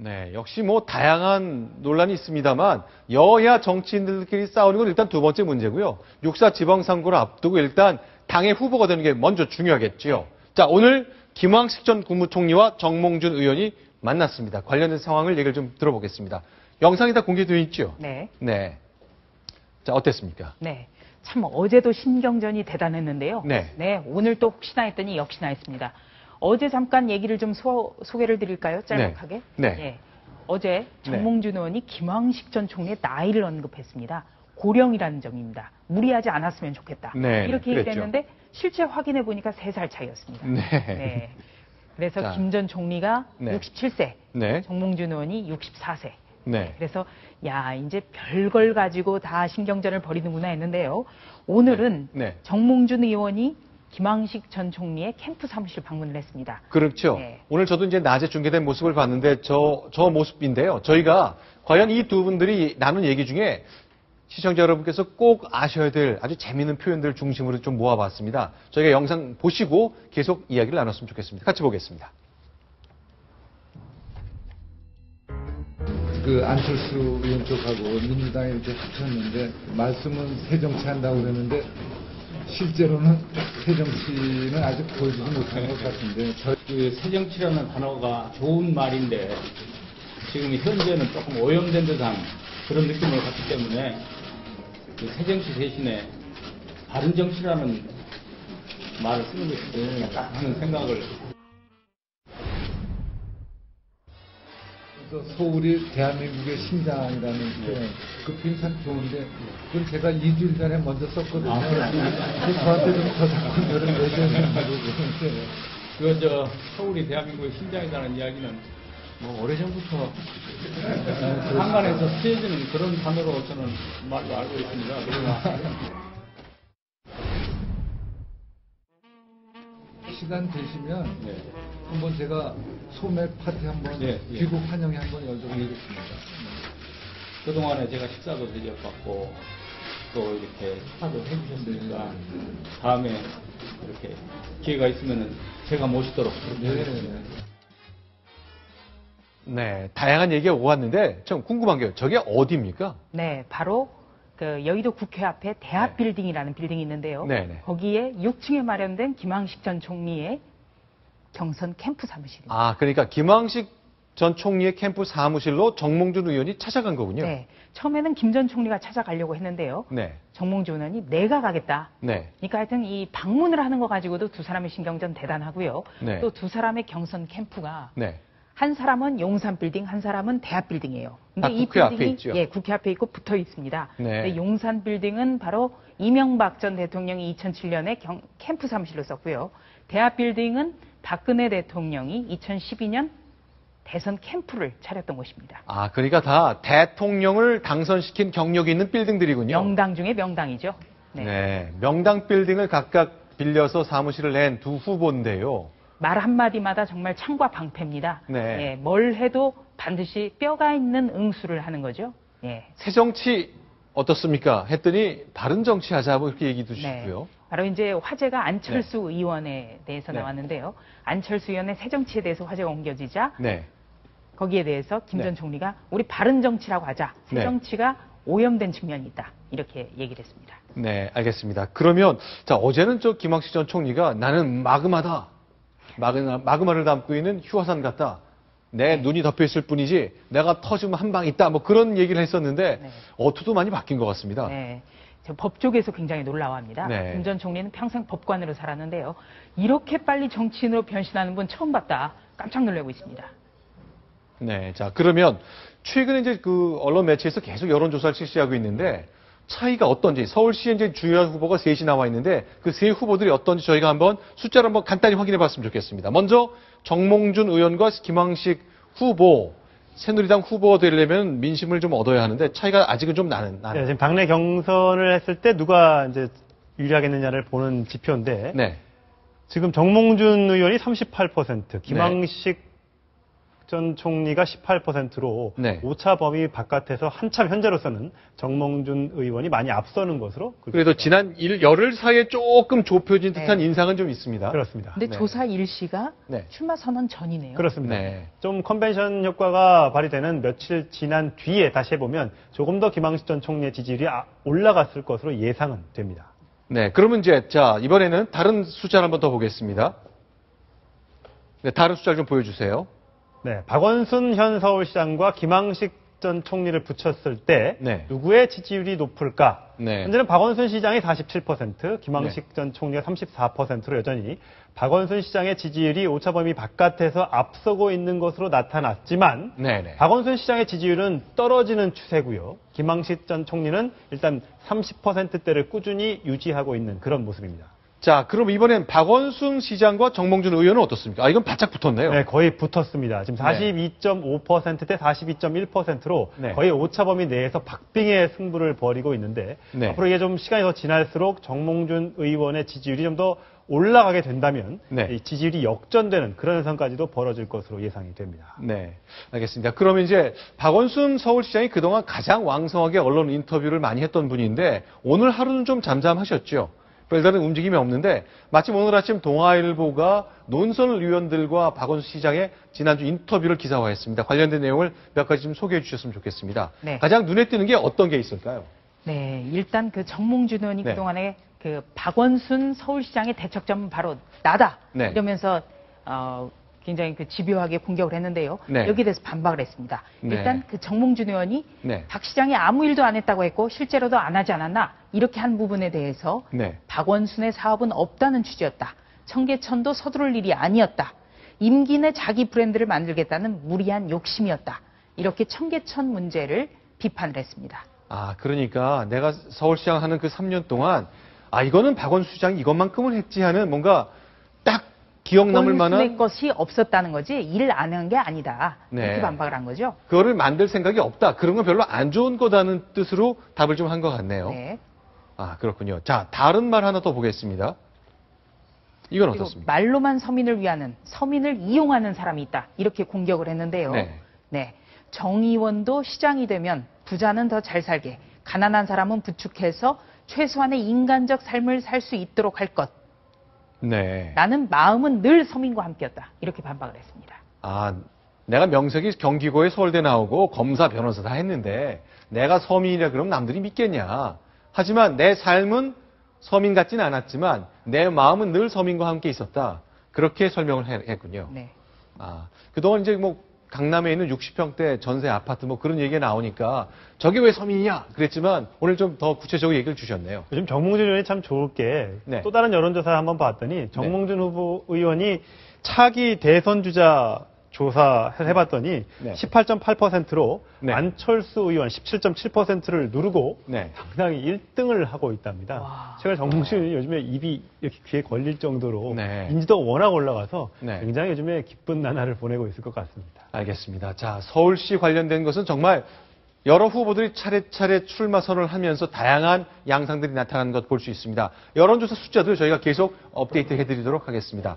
네, 역시 뭐 다양한 논란이 있습니다만 여야 정치인들끼리 싸우는 건 일단 두 번째 문제고요. 6.4 지방선거를 앞두고 일단 당의 후보가 되는 게 먼저 중요하겠지요. 자, 오늘 김황식 전 국무총리와 정몽준 의원이 만났습니다. 관련된 상황을 얘기를 좀 들어보겠습니다. 영상이 다 공개되어 있죠? 네. 네. 자, 어땠습니까? 네. 참 어제도 신경전이 대단했는데요. 네. 오늘 또 혹시나 했더니 역시나 했습니다. 어제 잠깐 얘기를 좀 소개를 드릴까요? 짤막하게. 네. 어제 정몽준 의원이 김황식 전 총리의 나이를 언급했습니다. 고령이라는 점입니다. 무리하지 않았으면 좋겠다. 네, 이렇게 그랬죠. 얘기했는데 실제 확인해 보니까 3살 차이였습니다. 네. 그래서 김 전 총리가 67세, 정몽준 의원이 64세. 그래서 야, 이제 별걸 가지고 다 신경전을 벌이는구나 했는데요. 오늘은 정몽준 의원이 김황식 전 총리의 캠프 사무실 방문을 했습니다. 그렇죠. 오늘 저도 이제 낮에 중계된 모습을 봤는데 저 모습인데요. 저희가 과연 이 두 분들이 나눈 얘기 중에 시청자 여러분께서 꼭 아셔야 될 아주 재미있는 표현들 중심으로 좀 모아봤습니다. 저희가 영상 보시고 계속 이야기를 나눴으면 좋겠습니다. 같이 보겠습니다. 그 안철수 의원 쪽하고 민주당이 이렇게 합쳤는데 말씀은 새정치한다고 그러는데 실제로는 새정치는 아직 보여주지 못한 것 같은데 그 새정치라는 단어가 좋은 말인데 지금 현재는 조금 오염된 듯한 그런 느낌을 갖기 때문에 그 새정치 대신에 바른정치라는 말을 쓰는 것이 좋겠다 하는 생각을. 서울이 대한민국의 심장이라는 표현, 그 표현 참 좋은데, 그건 제가 2주일 전에 먼저 썼거든요. 저한테 좀 더 작품들을 내셔야 된다고 그러는데. 그, 서울이 대한민국의 심장이라는 이야기는 뭐 오래전부터 한간에서 쓰여지는 그런 단어로 저는 말로 알고 있습니다. 시간 되시면 한번 제가 소매 파티 한번 귀국 환영회 한번 열어보겠습니다. 그동안에 제가 식사도 대접받고 또 이렇게 축하도 해주셨으니까 다음에 이렇게 기회가 있으면 제가 모시도록 네, 다양한 얘기가 오갔는데 좀 궁금한 게요. 저게 어디입니까? 네, 바로 그 여의도 국회 앞에 대합 빌딩이라는 빌딩이 있는데요. 거기에 6층에 마련된 김황식 전 총리의 경선 캠프 사무실입니다. 아, 그러니까 김황식 전 총리의 캠프 사무실로 정몽준 의원이 찾아간 거군요. 네, 처음에는 김 전 총리가 찾아가려고 했는데요. 정몽준 의원이 내가 가겠다. 그러니까 하여튼 이 방문을 하는 거 가지고도 두 사람의 신경전 대단하고요. 또 두 사람의 경선 캠프가 한 사람은 용산 빌딩, 한 사람은 대합 빌딩이에요. 근데 이 국회 빌딩이 앞에 있죠. 국회 앞에 있고 붙어 있습니다. 근데 용산 빌딩은 바로 이명박 전 대통령이 2007년에 캠프 사무실로 썼고요. 대합 빌딩은 박근혜 대통령이 2012년 대선 캠프를 차렸던 곳입니다. 아, 그러니까 다 대통령을 당선시킨 경력이 있는 빌딩들이군요. 명당 중에 명당이죠. 명당 빌딩을 각각 빌려서 사무실을 낸 두 후보인데요. 말 한마디마다 정말 창과 방패입니다. 뭘 해도 반드시 뼈가 있는 응수를 하는 거죠. 새정치 어떻습니까? 했더니 바른정치 하자 뭐 이렇게 얘기도 주시고요. 바로 이제 화제가 안철수 의원에 대해서 나왔는데요. 안철수 의원의 새정치에 대해서 화제가 옮겨지자 거기에 대해서 김 전 총리가 우리 바른정치라고 하자. 새정치가 오염된 측면이 있다. 이렇게 얘기를 했습니다. 네, 알겠습니다. 그러면 자, 어제는 저 김황식 전 총리가 나는 마그마다. 마그마를 담고 있는 휴화산 같다. 내 눈이 덮여 있을 뿐이지 내가 터지면 한 방 있다. 뭐 그런 얘기를 했었는데 어투도 많이 바뀐 것 같습니다. 법 쪽에서 굉장히 놀라워합니다. 김 전 총리는 평생 법관으로 살았는데요. 이렇게 빨리 정치인으로 변신하는 분 처음 봤다. 깜짝 놀라고 있습니다. 네, 자 그러면 최근에 이제 그 언론 매체에서 계속 여론조사를 실시하고 있는데 차이가 어떤지 서울시에 이제 주요한 후보가 셋이 나와 있는데 그 세 후보들이 어떤지 저희가 한번 숫자를 한번 간단히 확인해 봤으면 좋겠습니다. 먼저 정몽준 의원과 김황식 후보 새누리당 후보가 되려면 민심을 좀 얻어야 하는데 차이가 아직은 좀 나는. 지금 당내 경선을 했을 때 누가 이제 유리하겠느냐를 보는 지표인데 지금 정몽준 의원이 38%, 김황식 전 총리가 18%로 네. 오차 범위 바깥에서 한참 현재로서는 정몽준 의원이 많이 앞서는 것으로. 그래도 지난 열흘 사이에 조금 좁혀진 듯한 인상은 좀 있습니다. 그렇습니다. 근데 조사 일시가 네. 출마 선언 전이네요. 그렇습니다. 네. 좀 컨벤션 효과가 발휘되는 며칠 지난 뒤에 다시 해보면 조금 더 김항식 전 총리의 지지율이 올라갔을 것으로 예상은 됩니다. 네, 그러면 이제 자 이번에는 다른 숫자를 한번 더 보겠습니다. 네, 다른 숫자를 좀 보여주세요. 네, 박원순 현 서울시장과 김항식 전 총리를 붙였을 때 네. 누구의 지지율이 높을까? 네. 현재는 박원순 시장이 47%, 김항식 네. 전 총리가 34%로 여전히 박원순 시장의 지지율이 오차범위 바깥에서 앞서고 있는 것으로 나타났지만 네네. 박원순 시장의 지지율은 떨어지는 추세고요. 김항식 전 총리는 일단 30%대를 꾸준히 유지하고 있는 그런 모습입니다. 자, 그럼 이번엔 박원순 시장과 정몽준 의원은 어떻습니까? 아, 이건 바짝 붙었네요. 네, 거의 붙었습니다. 지금 42.5%대 42.1%로 네. 거의 오차범위 내에서 박빙의 승부를 벌이고 있는데 네. 앞으로 이게 좀 시간이 더 지날수록 정몽준 의원의 지지율이 좀 더 올라가게 된다면 네. 이 지지율이 역전되는 그런 현상까지도 벌어질 것으로 예상이 됩니다. 네, 알겠습니다. 그러면 이제 박원순 서울시장이 그동안 가장 왕성하게 언론 인터뷰를 많이 했던 분인데 오늘 하루는 좀 잠잠하셨죠? 별다른 움직임이 없는데 마침 오늘 아침 동아일보가 논설 위원들과 박원순 시장의 지난주 인터뷰를 기사화했습니다. 관련된 내용을 몇 가지 좀 소개해 주셨으면 좋겠습니다. 네. 가장 눈에 띄는 게 어떤 게 있을까요? 네, 일단 그 정몽준 의원이 네. 그동안에 그 박원순 서울시장의 대척점은 바로 나다. 네. 이러면서 굉장히 그 집요하게 공격을 했는데요. 네. 여기에 대해서 반박을 했습니다. 네. 일단 그 정몽준 의원이 네. 박 시장이 아무 일도 안 했다고 했고 실제로도 안 하지 않았나 이렇게 한 부분에 대해서 네. 박원순의 사업은 없다는 취지였다. 청계천도 서두를 일이 아니었다. 임기 내 자기 브랜드를 만들겠다는 무리한 욕심이었다. 이렇게 청계천 문제를 비판을 했습니다. 아, 그러니까 내가 서울시장 하는 그 3년 동안 아, 이거는 박원순 시장이 이것만큼은 했지 하는 뭔가 딱 기억 남을 만한 박원순의 것이 없었다는 거지 일을 안 한 게 아니다. 네. 이렇게 반박을 한 거죠. 그거를 만들 생각이 없다. 그런 건 별로 안 좋은 거다는 뜻으로 답을 좀 한 것 같네요. 네. 아, 그렇군요. 자, 다른 말 하나 더 보겠습니다. 이건 그리고 어떻습니까? 말로만 서민을 위하는, 서민을 이용하는 사람이 있다. 이렇게 공격을 했는데요. 네. 네. 정 의원도 시장이 되면 부자는 더 잘 살게, 가난한 사람은 부축해서 최소한의 인간적 삶을 살 수 있도록 할 것. 네. 나는 마음은 늘 서민과 함께였다. 이렇게 반박을 했습니다. 아, 내가 명색이 경기고에 서울대 나오고 검사, 변호사 다 했는데 내가 서민이라 그러면 남들이 믿겠냐. 하지만 내 삶은 서민 같지는 않았지만 내 마음은 늘 서민과 함께 있었다. 그렇게 설명을 했군요. 네. 아, 그동안 이제 뭐 강남에 있는 60평대 전세 아파트 뭐 그런 얘기가 나오니까 저게 왜 서민이냐 그랬지만 오늘 좀 더 구체적으로 얘기를 주셨네요. 요즘 정몽준 의원이 참 좋을 게 또 다른 여론조사를 한번 봤더니 정몽준 후보 의원이 차기 대선 주자 조사를 해봤더니 18.8%로 안철수 의원 17.7%를 누르고 상당히 1등을 하고 있답니다. 와. 제가 정몽준 의원이 요즘에 입이 이렇게 귀에 걸릴 정도로 네. 인지도가 워낙 올라가서 굉장히 요즘에 기쁜 나날을 보내고 있을 것 같습니다. 알겠습니다. 자, 서울시 관련된 것은 정말 여러 후보들이 차례차례 출마 선언을 하면서 다양한 양상들이 나타나는 것 볼 수 있습니다. 여론조사 숫자도 저희가 계속 업데이트 해드리도록 하겠습니다.